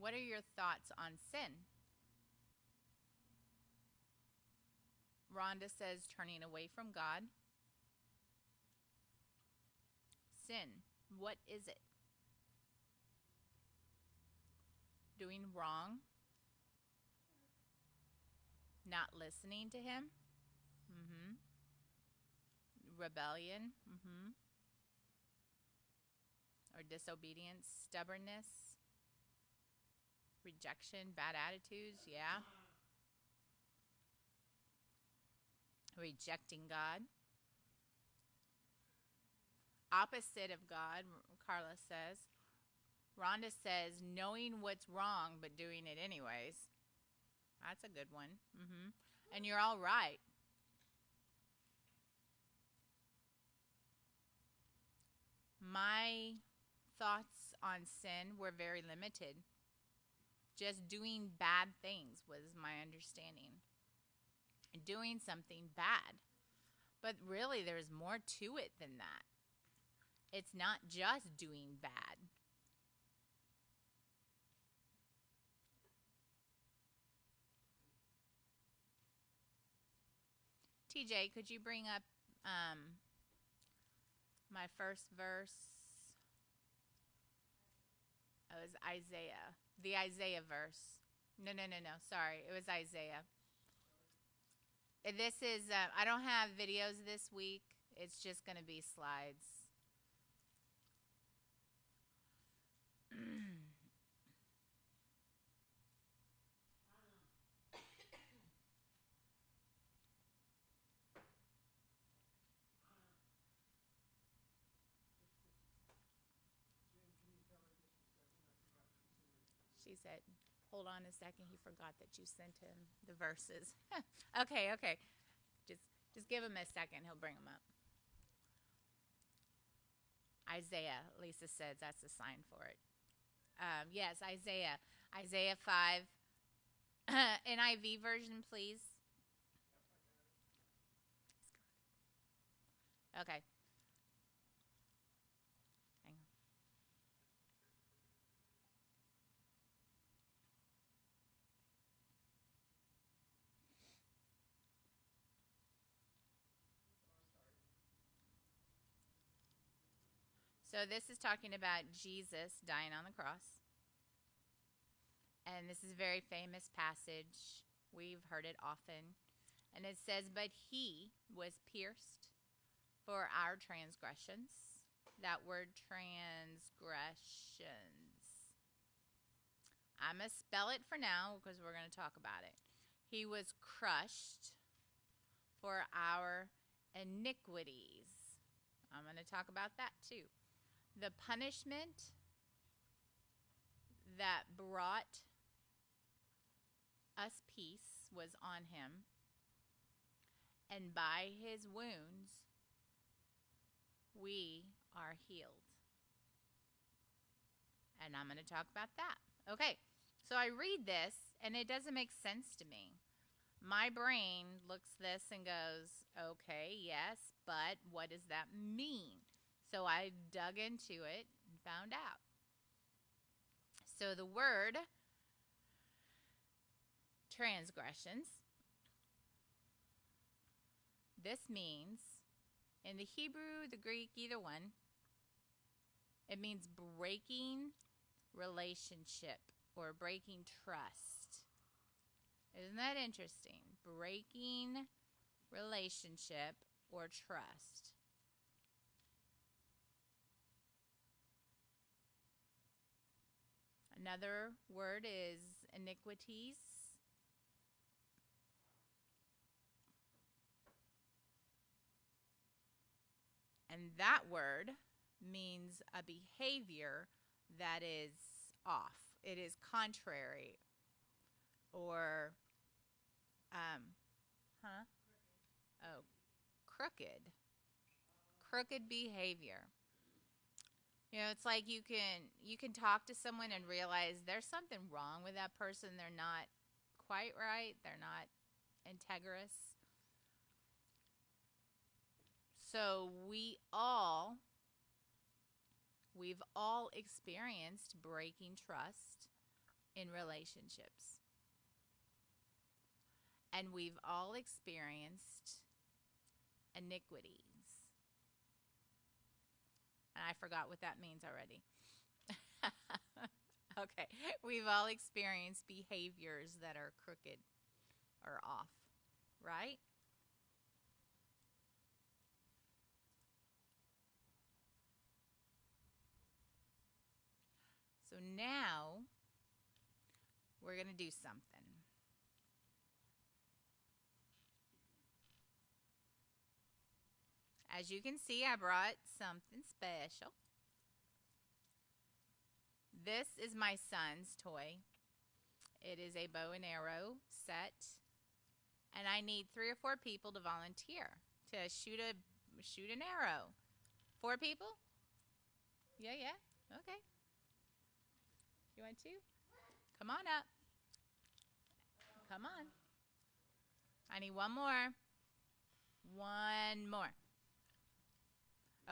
What are your thoughts on sin? Rhonda says turning away from God. Sin, what is it? Doing wrong? Not listening to him? Rebellion? Or disobedience? Stubbornness? Rejection? Bad attitudes? Yeah. Rejecting God. Opposite of God, Carla says. Rhonda says knowing what's wrong but doing it anyways. That's a good one. And you're all right. My thoughts on sin were very limited. Just doing bad things was my understanding. Doing something bad. But really, there's more to it than that. It's not just doing bad. TJ, could you bring up my first verse? It was Isaiah. The Isaiah verse. No. Sorry. It was Isaiah. This is, I don't have videos this week. It's just going to be slides. She said, hold on a second. He forgot that you sent him the verses. Okay. Just give him a second. He'll bring them up. Isaiah, Lisa says that's a sign for it. Yes, Isaiah. Isaiah 5. NIV version, please. Okay. Hang on. So this is talking about Jesus dying on the cross. And this is a very famous passage. We've heard it often. And it says, but he was pierced for our transgressions. That word transgressions. I'm going to spell it for now because we're going to talk about it. He was crushed for our iniquities. I'm going to talk about that too. The punishment that brought us peace was on him, and by his wounds we are healed. And I'm going to talk about that. Okay, so I read this, and it doesn't make sense to me. My brain looks this and goes, okay, yes, but what does that mean? So I dug into it and found out. So the word transgressions, this means, in the Hebrew, the Greek, either one, it means breaking relationship or breaking trust. Isn't that interesting? Breaking relationship or trust. Another word is iniquities. And that word means a behavior that is off. It is contrary or, crooked. Crooked behavior. You know, it's like you can talk to someone and realize there's something wrong with that person. They're not quite right. They're not integrous. So we've all experienced breaking trust in relationships. And we've all experienced iniquities. And I forgot what that means already. Okay. We've all experienced behaviors that are crooked or off, right? So now we're going to do something. As you can see, I brought something special. This is my son's toy. It is a bow and arrow set. And I need 3 or 4 people to volunteer to shoot an arrow. 4 people? Yeah. Okay. You want to? Come on up. Come on. I need one more. One more.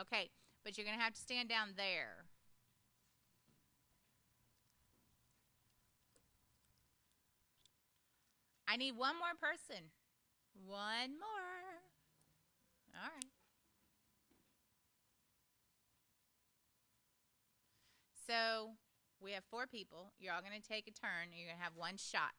Okay, but you're going to have to stand down there. I need one more person. One more. All right. So we have 4 people. You're all going to take a turn. You're going to have one shot.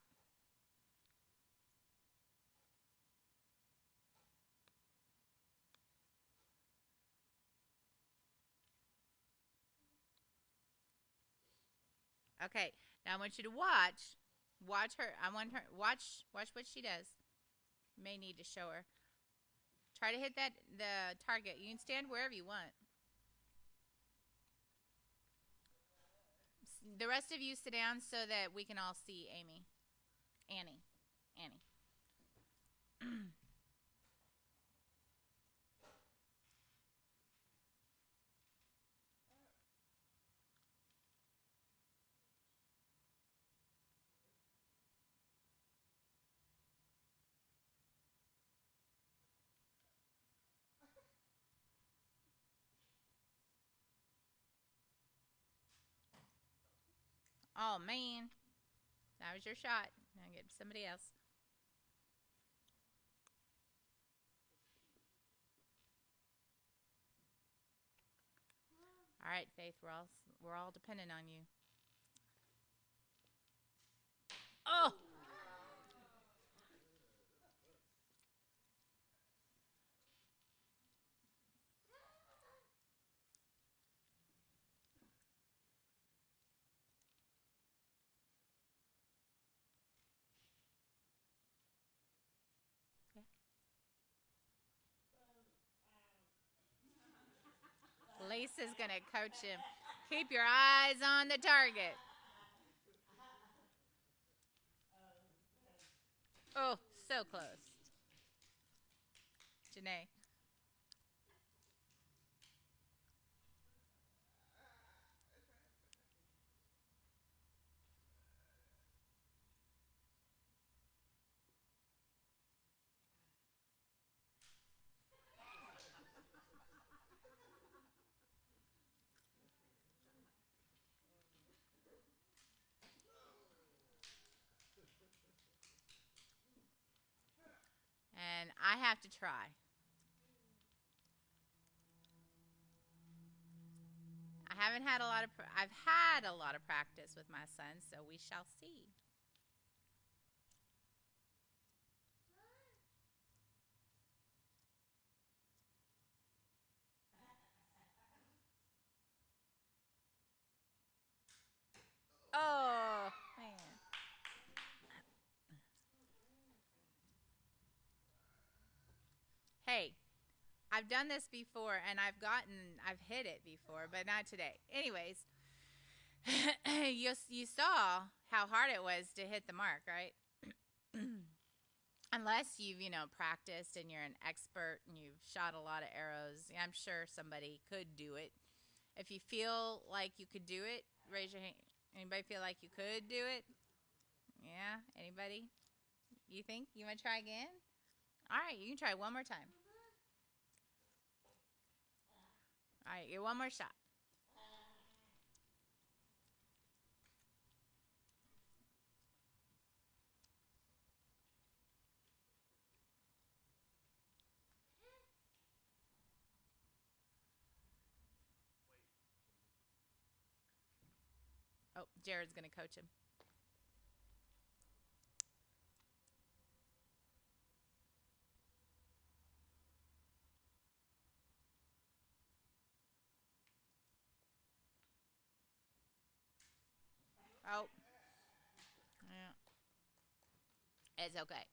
Okay. Now I want you to watch. Watch her. I want her. Watch what she does. May need to show her. Try to hit the target. You can stand wherever you want. The rest of you sit down so that we can all see Amy. Annie. Oh, man. That was your shot. Now get somebody else. All right, Faith, we're all dependent on you. Oh! Lisa's going to coach him. Keep your eyes on the target. Oh, so close. Janae. And I have to try. I've had a lot of practice with my son, so we shall see. Oh, man. Hey, I've done this before and I've hit it before, but not today. Anyways, you saw how hard it was to hit the mark, right? Unless you've, practiced and you're an expert and you've shot a lot of arrows, I'm sure somebody could do it. If you feel like you could do it, raise your hand. Anybody feel like you could do it? Yeah? Anybody? You think? You want to try again? All right, you can try one more time. All right, get one more shot. Oh, Jared's going to coach him. Oh, yeah. It's okay.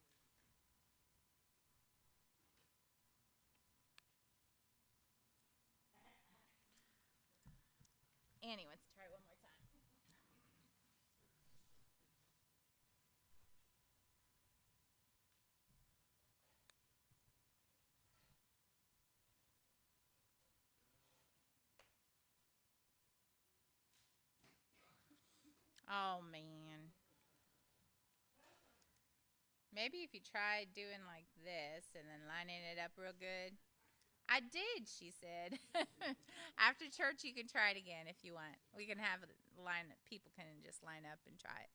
Annie wants to try one more time. Oh, man. Maybe if you tried doing like this and then lining it up real good. I did, she said. After church, you can try it again if you want. We can have it line. People can just line up and try it.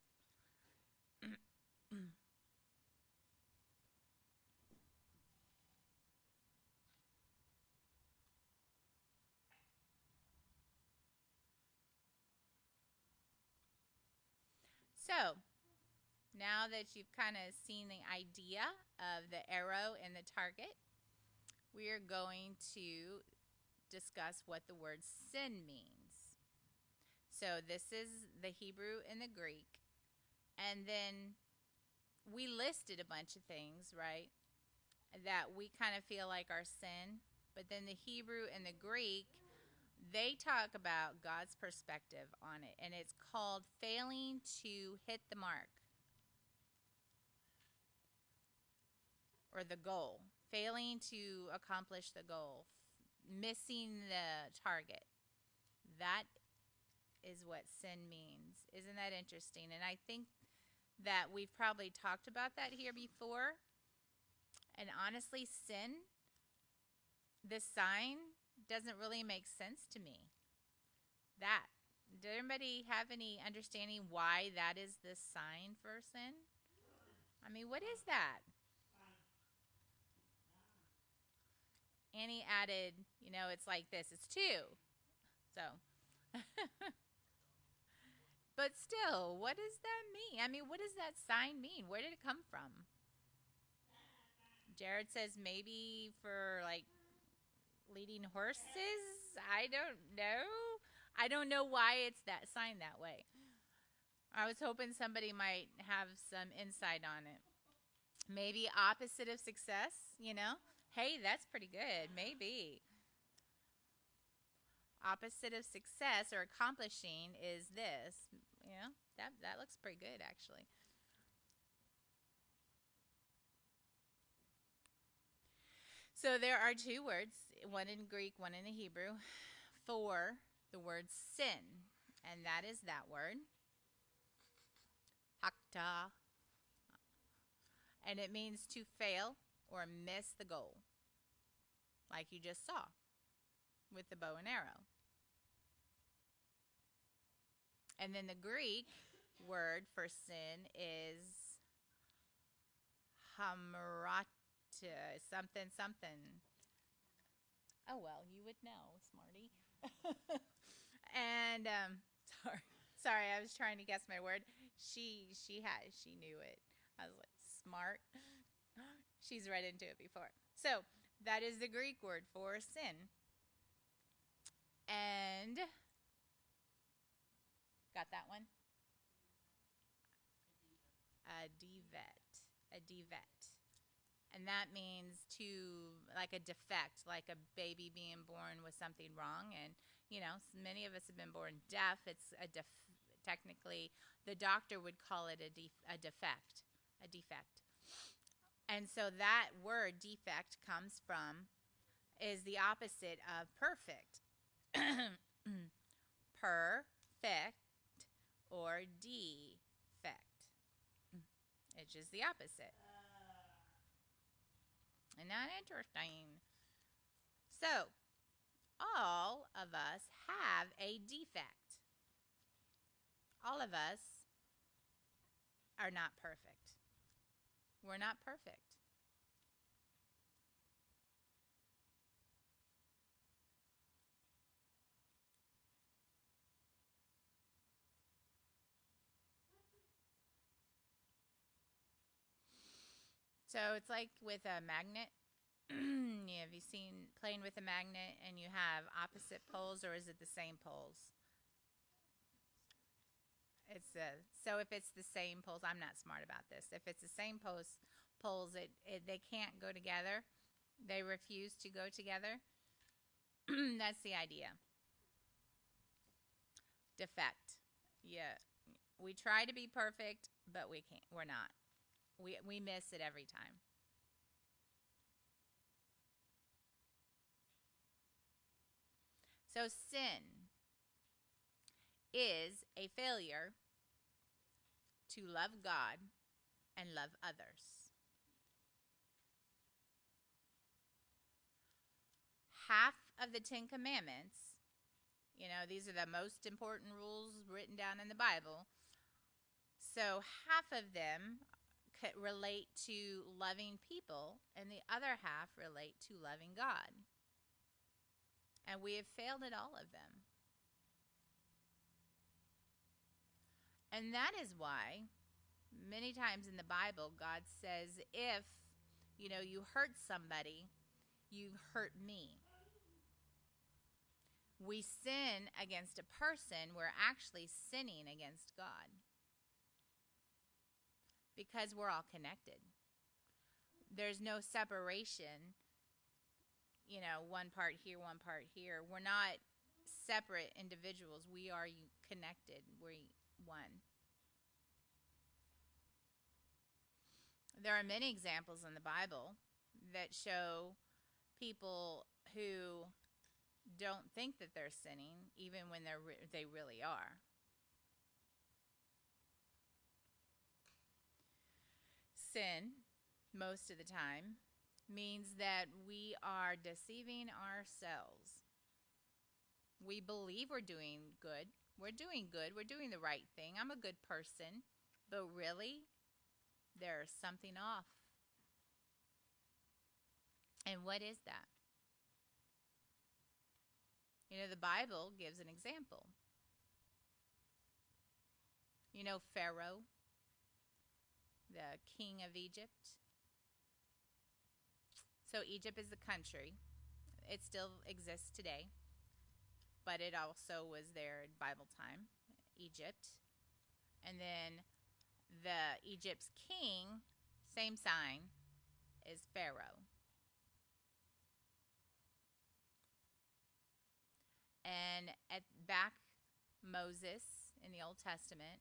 So now that you've kind of seen the idea of the arrow and the target, we are going to discuss what the word sin means. So this is the Hebrew and the Greek. And then we listed a bunch of things, right? That we kind of feel like are sin. But then the Hebrew and the Greek, they talk about God's perspective on it. And it's called failing to hit the mark or the goal, failing to accomplish the goal, missing the target. That is what sin means. Isn't that interesting? And I think that we've probably talked about that here before. And honestly, sin, this sign, doesn't really make sense to me. That. Did anybody have any understanding why that is the sign for sin? I mean, what is that? Annie added, it's like this. It's two. So, but still, what does that mean? I mean, what does that sign mean? Where did it come from? Jared says maybe for like leading horses. I don't know. I don't know why it's that sign that way. I was hoping somebody might have some insight on it. Maybe opposite of success. Hey, that's pretty good. Maybe. Opposite of success or accomplishing is this. That looks pretty good actually. So there are two words, one in Greek, one in the Hebrew, for the word sin. And that is that word. Hakta. And it means to fail or miss the goal. Like you just saw with the bow and arrow. And then the Greek word for sin is hamarata, something, something. Oh, well, you would know, smarty. And sorry, I was trying to guess my word. She knew it. I was like, smart. She's read into it before. So that is the Greek word for sin. And got that one? A devet. A devet. And that means like a defect, like a baby being born with something wrong. And, many of us have been born deaf. It's technically, the doctor would call it a defect. A defect. And so that word defect is the opposite of perfect. Perfect or defect, which is the opposite. Isn't that interesting? So, all of us have a defect. All of us are not perfect. We're not perfect. So it's like with a magnet. Have you seen playing with a magnet and you have opposite poles, or is it the same poles? So if it's the same poles, I'm not smart about this. If it's the same poles, they can't go together. They refuse to go together. That's the idea. Defect. Yeah. We try to be perfect, but we can't. We're not. We miss it every time. So sin is a failure to love God and love others. Half of the 10 Commandments, these are the most important rules written down in the Bible. So half of them relate to loving people, and the other half relate to loving God. And we have failed at all of them. And that is why many times in the Bible, God says, if, you hurt somebody, you've hurt me. We sin against a person, we're actually sinning against God. Because we're all connected. There's no separation, one part here, one part here. We're not separate individuals. We are connected. We're one. There are many examples in the Bible that show people who don't think that they're sinning, even when they really are. Sin, most of the time, means that we are deceiving ourselves. We believe we're doing good. We're doing good. We're doing the right thing. I'm a good person. But really, there's something off. And what is that? The Bible gives an example. Pharaoh, the king of Egypt. So Egypt is a country. It still exists today, but it also was there in Bible time, Egypt. And then the Egypt's king, same sign, is Pharaoh. And back Moses in the Old Testament,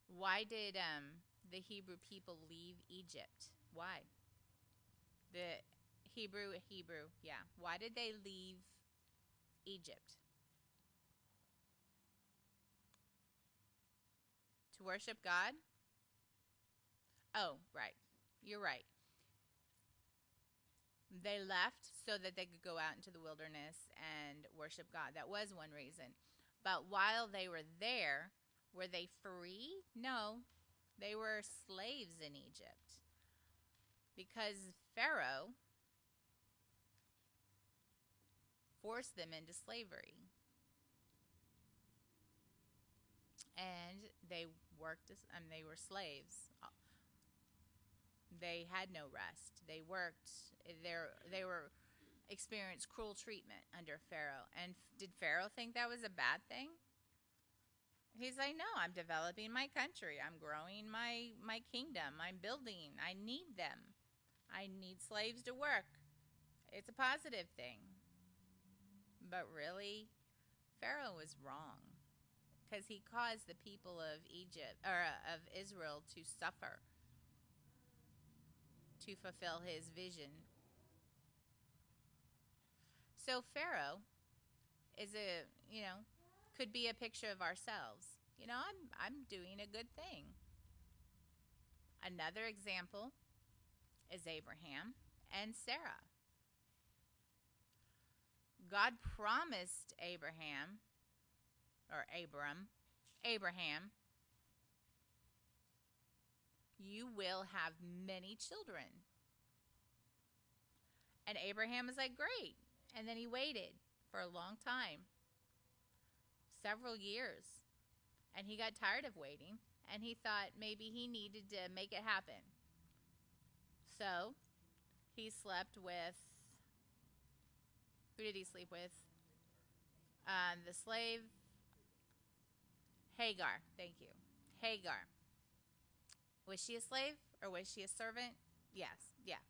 why did the Hebrew people leave Egypt? Why? The Hebrew, yeah. Why did they leave Egypt? To worship God? Oh, right. You're right. They left so that they could go out into the wilderness and worship God. That was one reason. But while they were there, were they free? No. They were slaves in Egypt. Because Pharaoh forced them into slavery. And they worked, they were slaves. They had no rest. They worked. They were experienced cruel treatment under Pharaoh. And did Pharaoh think that was a bad thing? He's like, no, I'm developing my country. I'm growing my kingdom. I'm building. I need them. I need slaves to work. It's a positive thing. But really, Pharaoh was wrong, because he caused the people of Israel to suffer to fulfill his vision. So Pharaoh is could be a picture of ourselves. I'm doing a good thing. Another example is Abraham and Sarah. God promised Abraham, you will have many children. And Abraham was like, great. And then he waited for a long time, several years. And he got tired of waiting. and he thought maybe he needed to make it happen. So he slept with, who did he sleep with? The slave Hagar. Thank you. Hagar. Was she a slave or was she a servant? Yes. Yeah.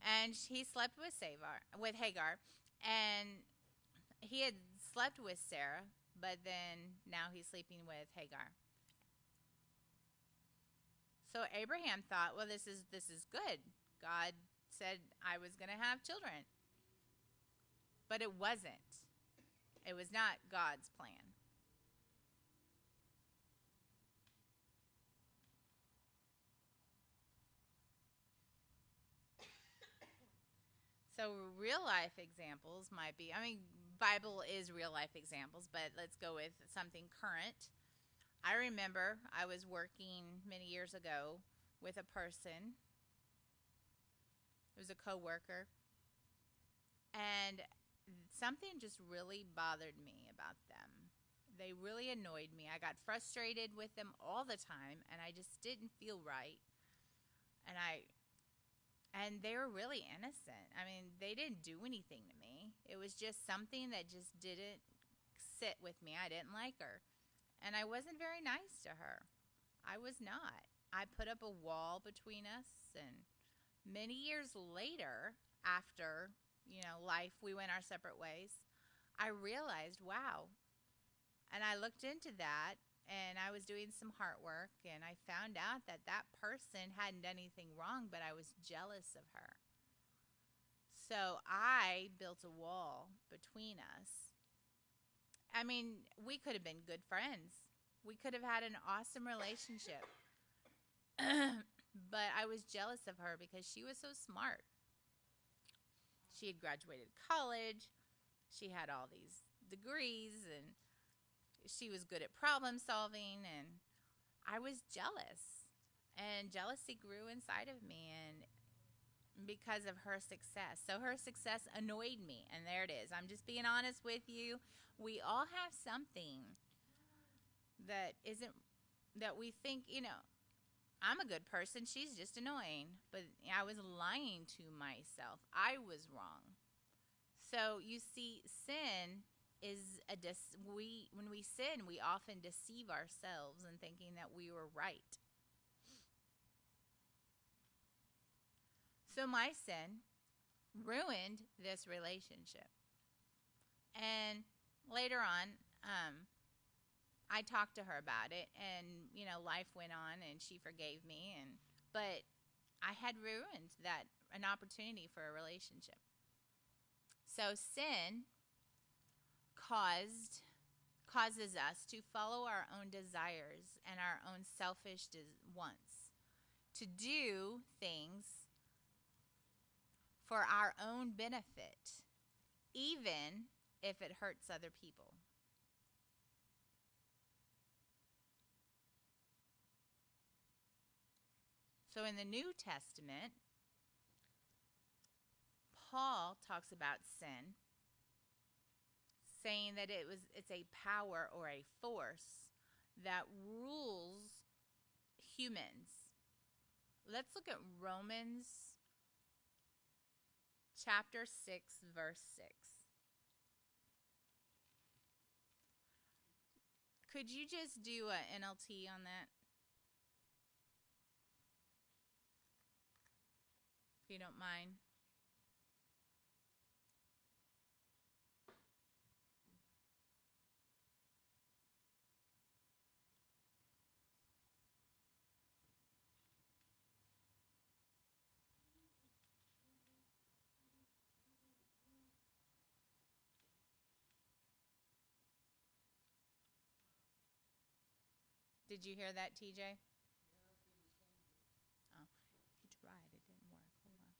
And he slept with Hagar, and he had slept with Sarah, but then now he's sleeping with Hagar. So Abraham thought, well, this is good. God said I was going to have children. But it wasn't. It was not God's plan. So real life examples might be, I mean, Bible is real life examples, but let's go with something current. I remember I was working many years ago with a person. It was a coworker, and something just really bothered me about them. They really annoyed me. I got frustrated with them all the time, and I just didn't feel right. And they were really innocent. I mean, they didn't do anything to me. It was just something that just didn't sit with me. I didn't like her. And I wasn't very nice to her. I was not. I put up a wall between us, and many years later, after, life, we went our separate ways, I realized, wow. And I looked into that, and I was doing some heart work, and I found out that that person hadn't done anything wrong, but I was jealous of her. So I built a wall between us. I mean, we could have been good friends. We could have had an awesome relationship. But I was jealous of her because she was so smart. She had graduated college. She had all these degrees, and she was good at problem solving, and I was jealous. And jealousy grew inside of me, and because of her success. So her success annoyed me, and there it is. I'm just being honest with you. We all have something that isn't, that we think, I'm a good person. She's just annoying. But I was lying to myself. I was wrong. So you see, sin is when we sin, we often deceive ourselves in thinking that we were right. So my sin ruined this relationship. And later on, I talked to her about it, and life went on, and she forgave me, but I had ruined an opportunity for a relationship. So sin causes us to follow our own desires and our own selfish wants, to do things for our own benefit, even if it hurts other people. So in the New Testament, Paul talks about sin, saying that it's a power or a force that rules humans. Let's look at Romans chapter 6, verse 6. Could you just do an NLT on that? If you don't mind. Did you hear that, TJ? Oh, he tried. It didn't work. Hold on.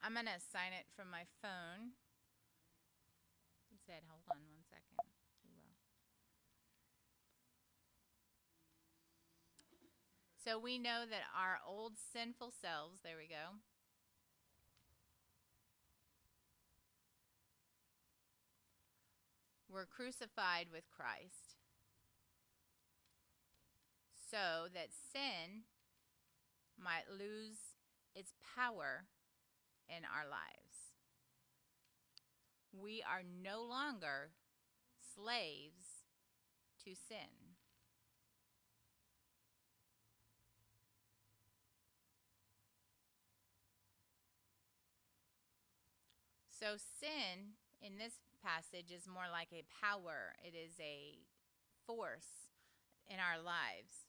I'm going to sign it from my phone. He said, hold on 1 second. We will. So we know that our old sinful selves, there we go, were crucified with Christ so that sin might lose its power in our lives. We are no longer slaves to sin. So sin in this passage is more like a power. It is a force in our lives.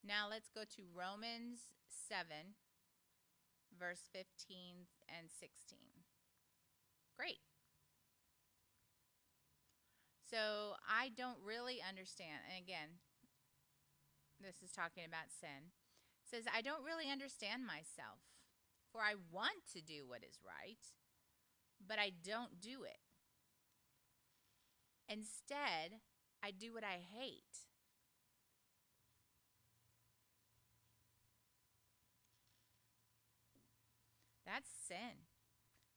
Now let's go to Romans 7, verse 15 and 16. Great. So I don't really understand, and again, this is talking about sin. It says, I don't really understand myself, for I want to do what is right, but I don't do it. Instead, I do what I hate. That's sin.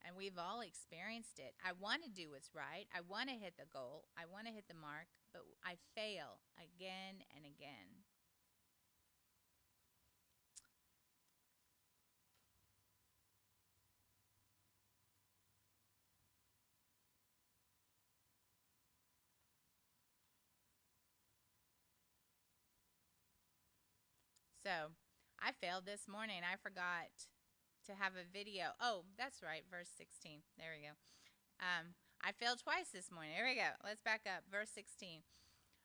And we've all experienced it. I want to do what's right. I want to hit the goal. I want to hit the mark, but I fail again and again. So I failed this morning. I forgot to have a video. Oh, that's right. Verse 16. There we go. I failed twice this morning. There we go. Let's back up. Verse 16.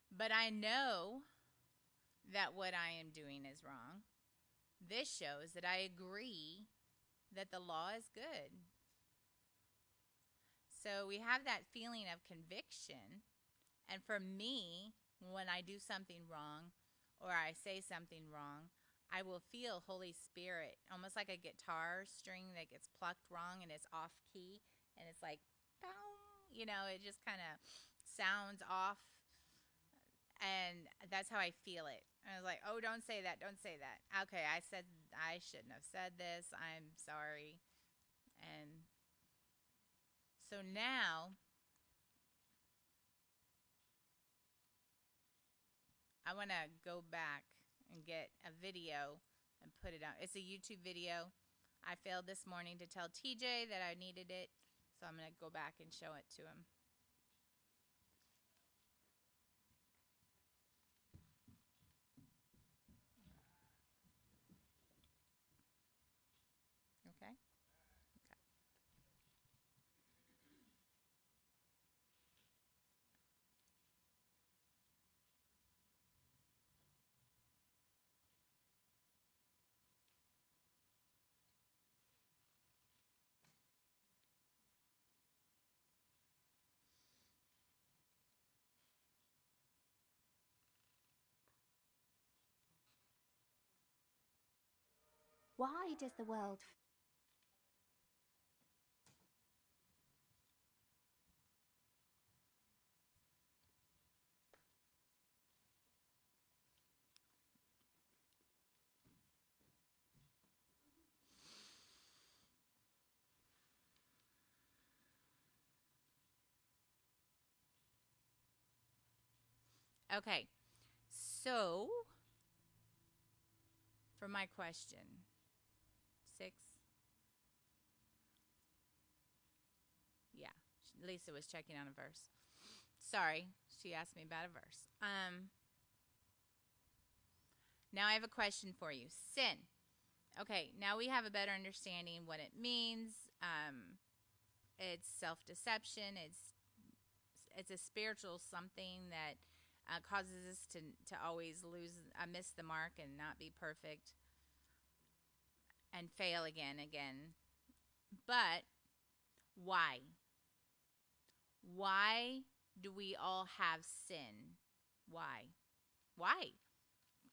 But I know that what I am doing is wrong. This shows that I agree that the law is good. So we have that feeling of conviction. And for me, when I do something wrong or I say something wrong, I will feel Holy Spirit, almost like a guitar string that gets plucked wrong and it's off key. And it's like, it just kind of sounds off. And that's how I feel it. I was like, oh, don't say that. Don't say that. Okay, I shouldn't have said this. I'm sorry. And so now I want to go back and get a video and put it out. It's a YouTube video. I failed this morning to tell TJ that I needed it, so I'm going to go back and show it to him. Okay? Why does the world Okay. So, for my question, 6. Yeah, Lisa was checking on a verse. Sorry, she asked me about a verse. Now I have a question for you. Sin. Okay, now we have a better understanding what it means. It's self-deception. It's a spiritual something that causes us to always miss the mark and not be perfect and fail again. But why? Why do we all have sin? Why? Why?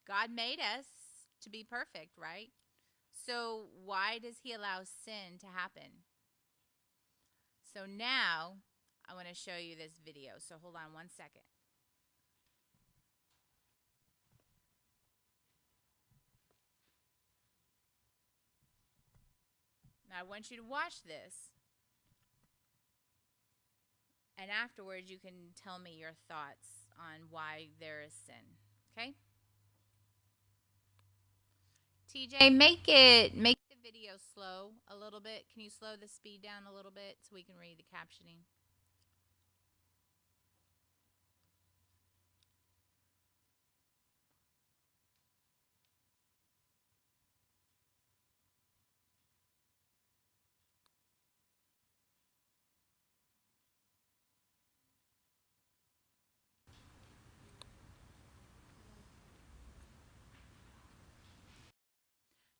God made us to be perfect, right? So why does he allow sin to happen? So now I want to show you this video. So hold on 1 second. Now I want you to watch this. And afterwards you can tell me your thoughts on why there is sin. Okay? TJ, make the video slow a little bit. Can you slow the speed down a little bit so we can read the captioning?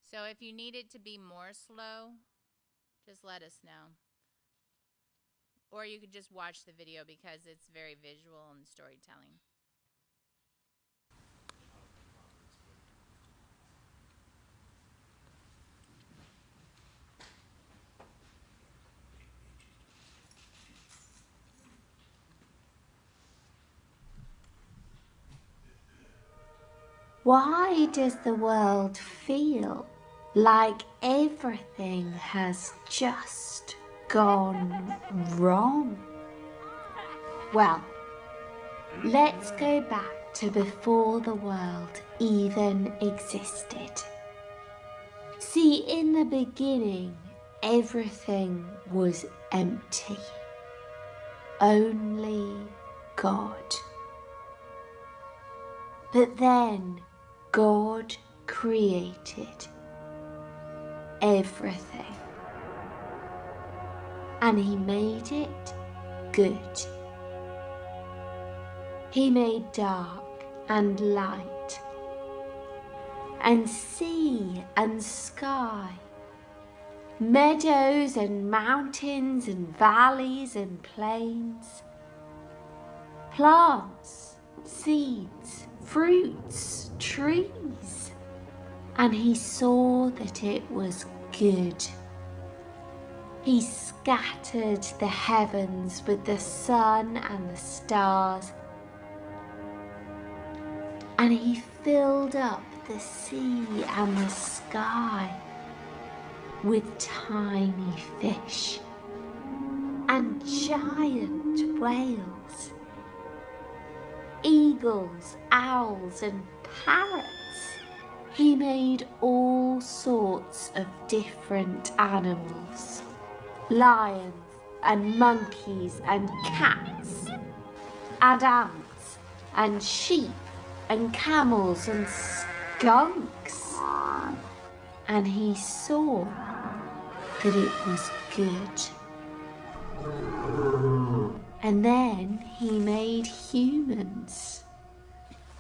So if you need it to be more slow, just let us know. Or you could just watch the video because it's very visual and storytelling. Why does the world feel like everything has just gone wrong? Well, let's go back to before the world even existed. See, in the beginning, everything was empty. Only God. But then God created everything, and he made it good. He made dark and light, and sea and sky, meadows and mountains and valleys and plains, plants, seeds, fruits, trees, and he saw that it was good. He scattered the heavens with the sun and the stars, and he filled up the sea and the sky with tiny fish and giant whales, eagles, owls, and parrots. He made all sorts of different animals, lions and monkeys and cats and ants and sheep and camels and skunks. And he saw that it was good. And then he made humans.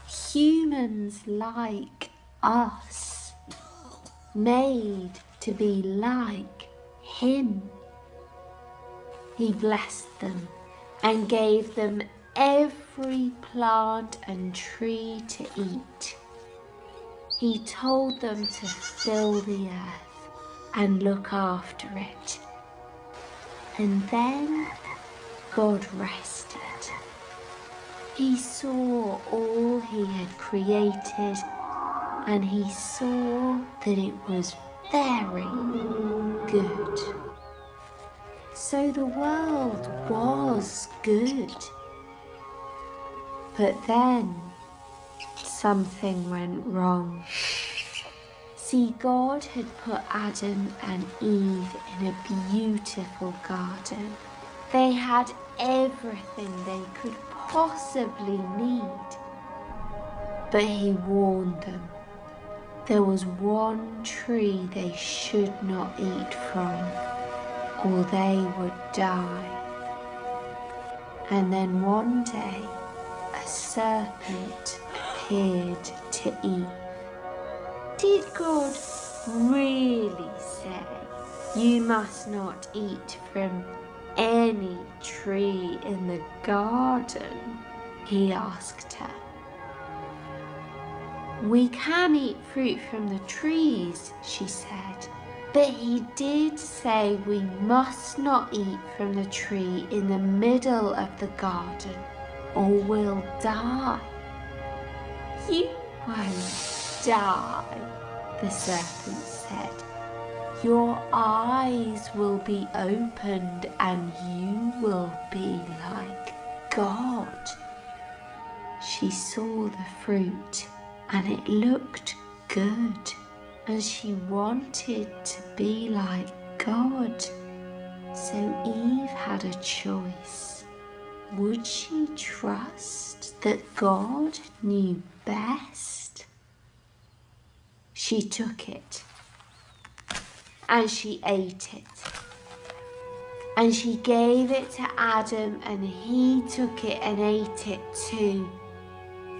Humans like us, made to be like him. He blessed them and gave them every plant and tree to eat. He told them to fill the earth and look after it. And then God rested. He saw all he had created, and he saw that it was very good. So the world was good. But then something went wrong. See, God had put Adam and Eve in a beautiful garden. They had everything they could possibly need. But he warned them. There was one tree they should not eat from, or they would die. And then one day, a serpent appeared to Eve. Did God really say, you must not eat from any tree in the garden?" he asked her. "We can eat fruit from the trees," she said. "But he did say we must not eat from the tree in the middle of the garden, or we'll die." "You won't die," the serpent said. "Your eyes will be opened and you will be like God." She saw the fruit and it looked good, and she wanted to be like God. So Eve had a choice. Would she trust that God knew best? She took it and she ate it. And she gave it to Adam and he took it and ate it too.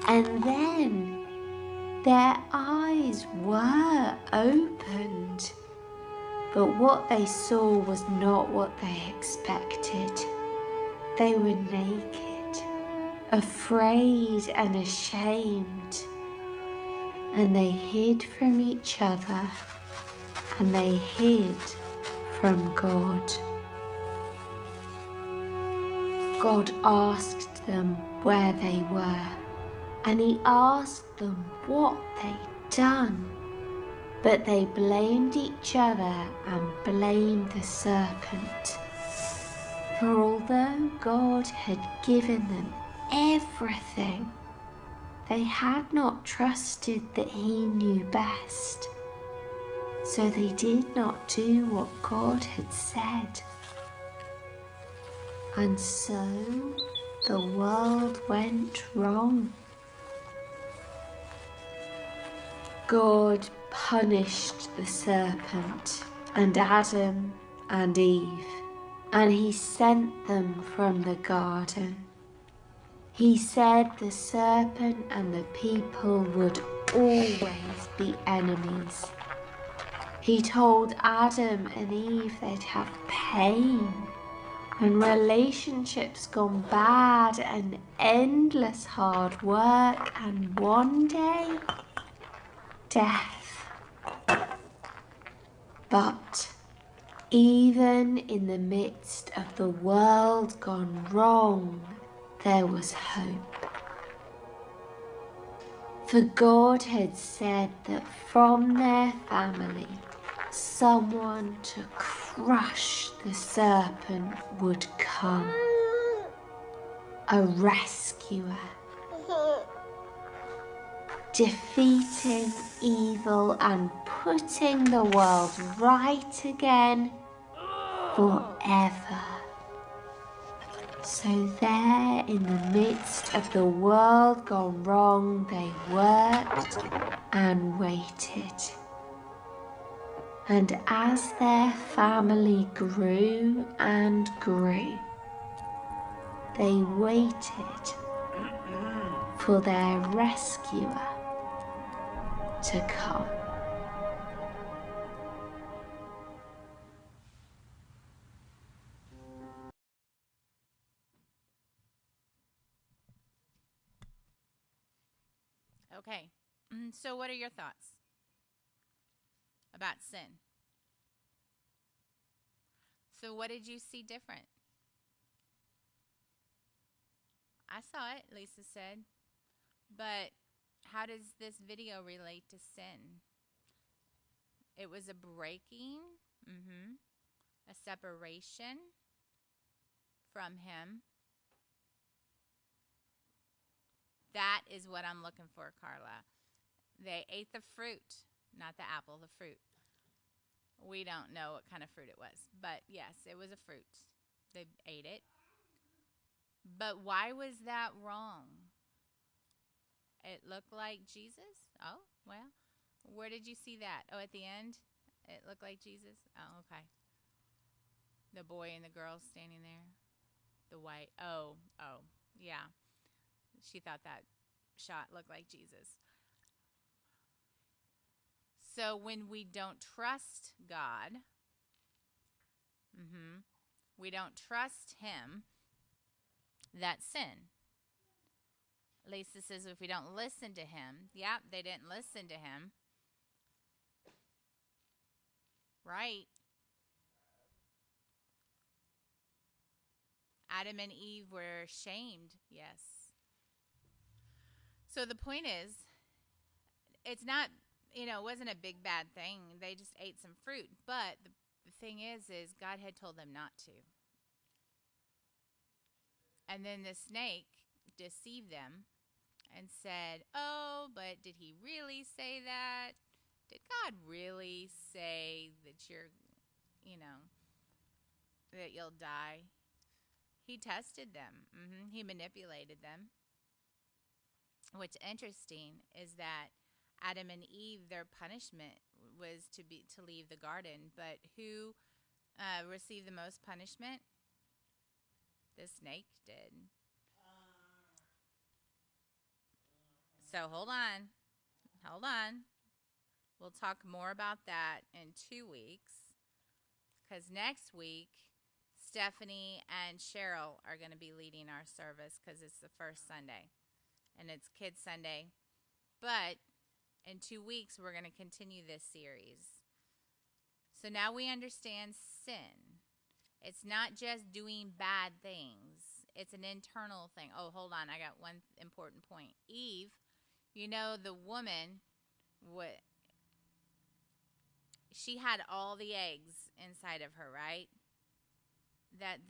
And then their eyes were opened. But what they saw was not what they expected. They were naked, afraid and ashamed. And they hid from each other and they hid from God. God asked them where they were, and he asked them what they'd done. But they blamed each other and blamed the serpent. For although God had given them everything, they had not trusted that he knew best. So they did not do what God had said. And so the world went wrong. God punished the serpent and Adam and Eve, and he sent them from the garden. He said the serpent and the people would always be enemies. He told Adam and Eve they'd have pain and relationships gone bad and endless hard work and one day, death. But even in the midst of the world gone wrong, there was hope. For God had said that from their family, someone to crush the serpent would come. A rescuer. Defeating evil and putting the world right again forever. So there in the midst of the world gone wrong, they worked and waited. And as their family grew and grew, they waited for their rescuer to come. Okay. So what are your thoughts about sin? So what did you see different? I saw it, Lisa said. But how does this video relate to sin? It was a breaking, a separation from him. That is what I'm looking for, Carla. They ate the fruit, not the apple, the fruit. We don't know what kind of fruit it was, but yes, it was a fruit. They ate it. But why was that wrong? It looked like Jesus? Oh, well, where did you see that? Oh, at the end? It looked like Jesus? Oh, okay. The boy and the girl standing there. The white. Oh, yeah. She thought that shot looked like Jesus. So when we don't trust God, we don't trust him, that's sin. Lisa says if we don't listen to him, yeah, they didn't listen to him. Right. Adam and Eve were shamed, yes. So the point is, it's not, it wasn't a big bad thing. They just ate some fruit. But the thing is God had told them not to. And then the snake deceived them and said, oh, but did he really say that? Did God really say that that you'll die? He tested them. He manipulated them. What's interesting is that Adam and Eve, their punishment was to leave the garden. But who received the most punishment? The snake did. So hold on. We'll talk more about that in 2 weeks. Because next week, Stephanie and Cheryl are going to be leading our service because it's the first Sunday. And it's Kids Sunday. But in 2 weeks, we're going to continue this series. So now we understand sin. It's not just doing bad things. It's an internal thing. Oh, hold on. I got one important point. Eve, the woman, she had all the eggs inside of her, right?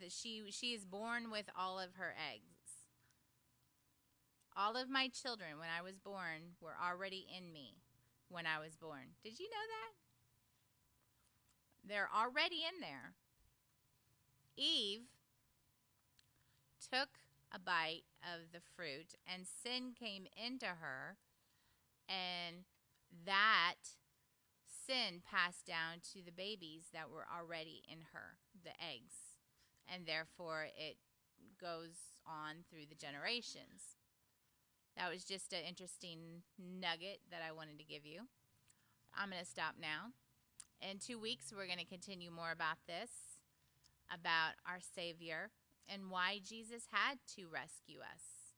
She is born with all of her eggs. All of my children, when I was born, were already in me when I was born. Did you know that? They're already in there. Eve took a bite of the fruit, and sin came into her, and that sin passed down to the babies that were already in her, the eggs, and therefore it goes on through the generations. That was just an interesting nugget that I wanted to give you. I'm going to stop now. In 2 weeks, we're going to continue more about this, about our Savior, and why Jesus had to rescue us.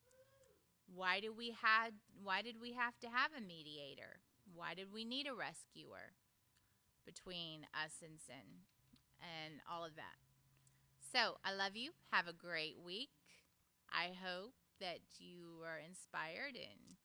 Why did we have to have a mediator? Why did we need a rescuer between us and sin and all of that? So, I love you. Have a great week. I hope that you are inspired and